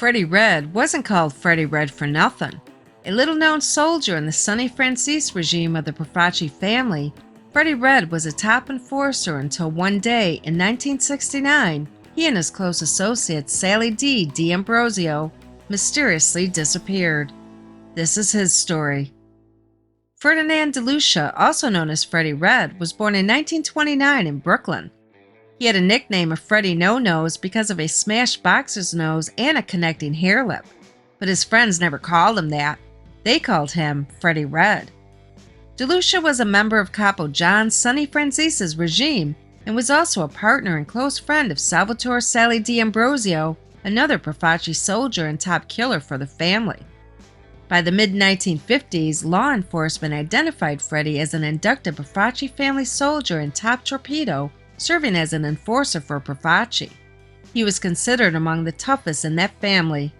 Freddy Red wasn't called Freddy Red for nothing. A little-known soldier in the Sonny Franzese regime of the Profaci family, Freddy Red was a top enforcer until one day in 1969, he and his close associate Sally D. D'Ambrosio mysteriously disappeared. This is his story. Ferdinand DeLucia, also known as Freddy Red, was born in 1929 in Brooklyn. He had a nickname of Freddy No-Nose because of a smashed boxer's nose and a connecting hair lip, but his friends never called him that. They called him Freddy Red. DeLucia was a member of Capo John Sonny Franzese's regime and was also a partner and close friend of Salvatore Sally D'Ambrosio, another Profaci soldier and top killer for the family. By the mid-1950s, law enforcement identified Freddy as an inducted Profaci family soldier and top torpedo, serving as an enforcer for Profaci. He was considered among the toughest in that family.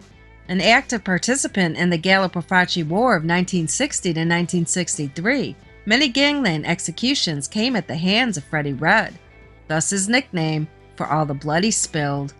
An active participant in the Gallo-Profaci War of 1960 to 1963, many gangland executions came at the hands of Freddy Red, thus his nickname, for all the blood he spilled.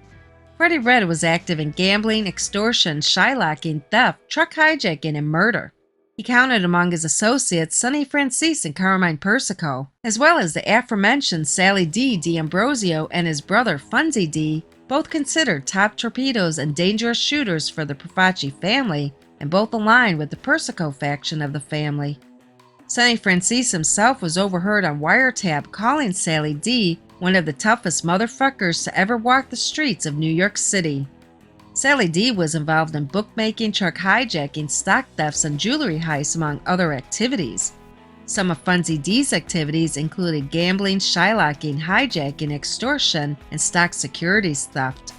Freddy Red was active in gambling, extortion, shylocking, theft, truck hijacking, and murder. He counted among his associates Sonny Franzese and Carmine Persico, as well as the aforementioned Sally D. D'Ambrosio and his brother Funzy D., both considered top torpedoes and dangerous shooters for the Profaci family, and both aligned with the Persico faction of the family. Sonny Franzese himself was overheard on wiretap calling Sally D. one of the toughest motherfuckers to ever walk the streets of New York City. Sally D. was involved in bookmaking, truck hijacking, stock thefts, and jewelry heists, among other activities. Some of Funzy D's activities included gambling, shylocking, hijacking, extortion, and stock securities theft.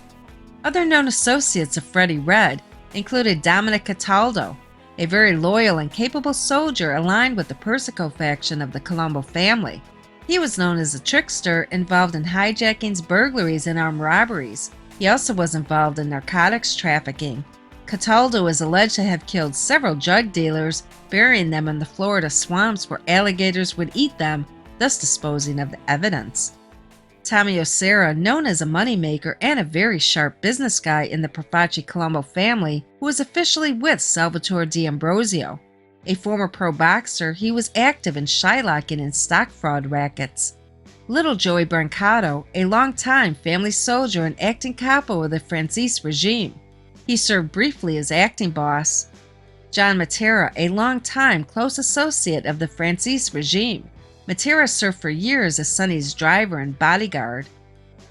Other known associates of Freddy Red included Dominic Cataldo, a very loyal and capable soldier aligned with the Persico faction of the Colombo family. He was known as a trickster involved in hijackings, burglaries, and armed robberies. He also was involved in narcotics trafficking. Cataldo is alleged to have killed several drug dealers, burying them in the Florida swamps where alligators would eat them, thus disposing of the evidence. Tommy Osera, known as a moneymaker and a very sharp business guy in the Profaci Colombo family, who was officially with Salvatore D'Ambrosio. A former pro boxer, he was active in shylocking and stock fraud rackets. Little Joey Brancato, a long-time family soldier and acting capo of the Franzese regime. He served briefly as acting boss. John Matera, a long-time close associate of the Franzese regime. Matera served for years as Sonny's driver and bodyguard.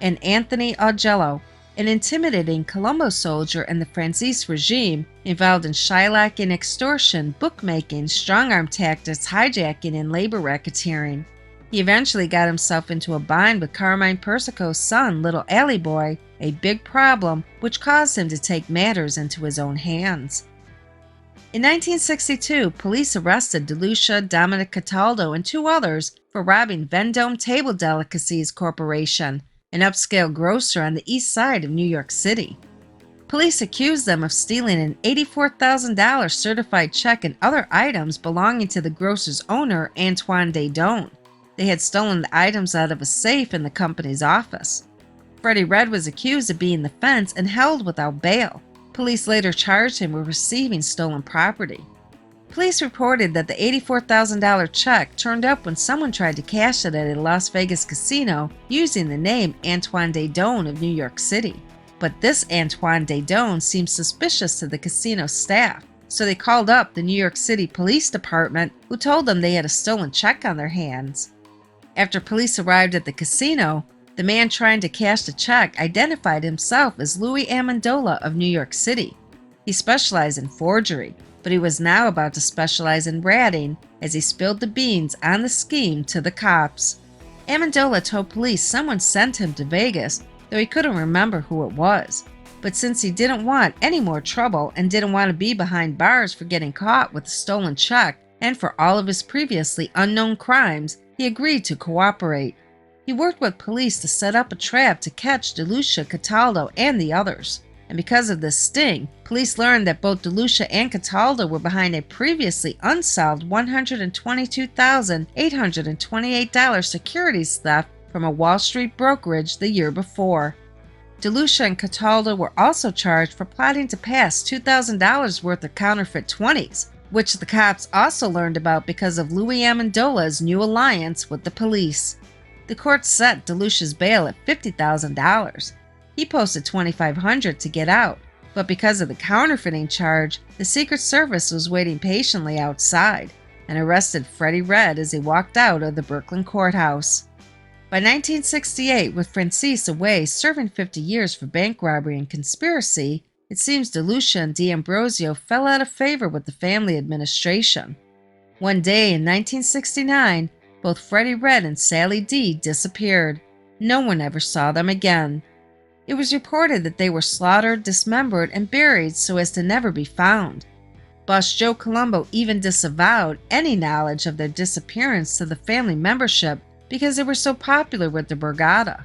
And Anthony Augello, an intimidating Colombo soldier in the Franzese regime involved in shylocking, extortion, bookmaking, strong-arm tactics, hijacking, and labor racketeering. He eventually got himself into a bind with Carmine Persico's son, Little Alley Boy, a big problem which caused him to take matters into his own hands. In 1962, police arrested DeLucia, Dominick Cataldo, and two others for robbing Vendome Table Delicacies Corporation, an upscale grocer on the east side of New York City. Police accused them of stealing an $84,000 certified check and other items belonging to the grocer's owner, Antoine Dedone. They had stolen the items out of a safe in the company's office. Freddy Red was accused of being the fence and held without bail. Police later charged him with receiving stolen property. Police reported that the $84,000 check turned up when someone tried to cash it at a Las Vegas casino using the name Antoine Dedone of New York City. But this Antoine Dedone seemed suspicious to the casino staff, so they called up the New York City Police Department, who told them they had a stolen check on their hands. After police arrived at the casino, the man trying to cash the check identified himself as Louis Amendola of New York City. He specialized in forgery, but he was now about to specialize in ratting as he spilled the beans on the scheme to the cops. Amendola told police someone sent him to Vegas, though he couldn't remember who it was. But since he didn't want any more trouble and didn't want to be behind bars for getting caught with a stolen check and for all of his previously unknown crimes, he agreed to cooperate. He worked with police to set up a trap to catch DeLucia, Cataldo, and the others. And because of this sting, police learned that both DeLucia and Cataldo were behind a previously unsolved $122,828 securities theft from a Wall Street brokerage the year before. DeLucia and Cataldo were also charged for plotting to pass $2,000 worth of counterfeit 20s, which the cops also learned about because of Louis Amendola's new alliance with the police. The court set DeLucia's bail at $50,000. He posted $2,500 to get out, but because of the counterfeiting charge, the Secret Service was waiting patiently outside and arrested Freddy Red as he walked out of the Brooklyn courthouse. By 1968, with Franzese away serving 50 years for bank robbery and conspiracy, it seems DeLucia and D'Ambrosio fell out of favor with the family administration. One day in 1969, both Freddy Red and Sally D disappeared. No one ever saw them again. It was reported that they were slaughtered, dismembered, and buried so as to never be found. Boss Joe Colombo even disavowed any knowledge of their disappearance to the family membership because they were so popular with the Brancato.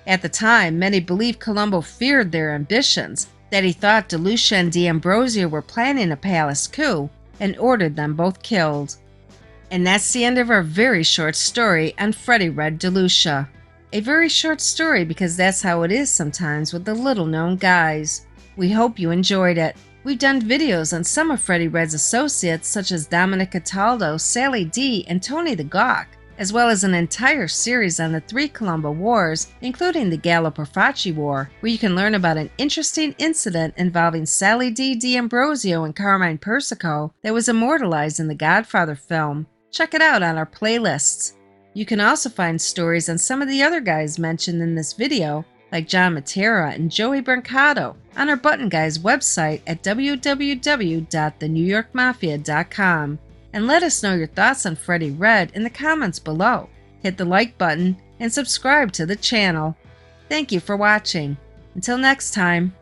At the time, many believed Colombo feared their ambitions, that he thought DeLucia and D'Ambrosio were planning a palace coup, and ordered them both killed. And that's the end of our very short story on Freddy Red DeLucia. A very short story because that's how it is sometimes with the little-known guys. We hope you enjoyed it. We've done videos on some of Freddy Red's associates such as Dominic Cataldo, Sally D, and Tony the Gawk, as well as an entire series on the 3 Colombo Wars, including the Gallo Profaci War, where you can learn about an interesting incident involving Sally D, D'Ambrosio, and Carmine Persico that was immortalized in the Godfather film. Check it out on our playlists. You can also find stories on some of the other guys mentioned in this video, like John Matera and Joey Brancato, on our Button Guys website at www.thenewyorkmafia.com. And let us know your thoughts on Freddy Red in the comments below. Hit the like button and subscribe to the channel. Thank you for watching. Until next time.